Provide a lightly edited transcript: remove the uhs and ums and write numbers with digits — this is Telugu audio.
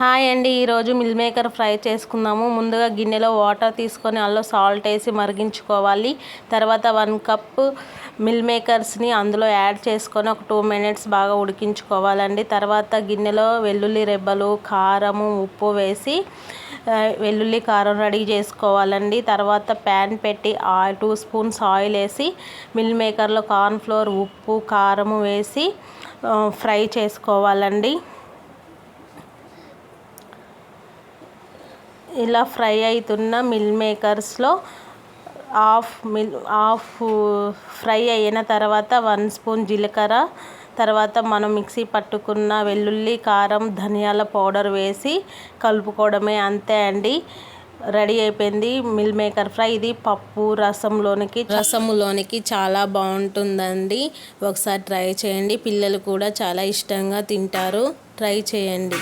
హాయ్ అండి, ఈరోజు మిల్ మేకర్ ఫ్రై చేసుకుందాము. ముందుగా గిన్నెలో వాటర్ తీసుకొని అందులో సాల్ట్ వేసి మరిగించుకోవాలి. తర్వాత 1 కప్ మిల్ మేకర్స్ని అందులో యాడ్ చేసుకొని ఒక 2 మినిట్స్ బాగా ఉడికించుకోవాలండి. తర్వాత గిన్నెలో వెల్లుల్లి రెబ్బలు, కారము, ఉప్పు వేసి వెల్లుల్లి కారం రెడీ చేసుకోవాలండి. తర్వాత ప్యాన్ పెట్టి 2 స్పూన్స్ ఆయిల్ వేసి మిల్ మేకర్లో కార్న్ఫ్లోర్, ఉప్పు, కారము వేసి ఫ్రై చేసుకోవాలండి. ఇలా ఫ్రై అవుతున్న మిల్ మేకర్స్లో హాఫ్ ఫ్రై అయిన తర్వాత 1 స్పూన్ జీలకర్ర, తర్వాత మనం మిక్సీ పట్టుకున్న వెల్లుల్లి, కారం, ధనియాల పౌడర్ వేసి కలుపుకోవడమే. అంతే అండి, రెడీ అయిపోయింది మిల్ మేకర్ ఫ్రై. ఇది పప్పు రసములోనికి చాలా బాగుంటుందండి. ఒకసారి ట్రై చేయండి, పిల్లలు కూడా చాలా ఇష్టంగా తింటారు. ట్రై చేయండి.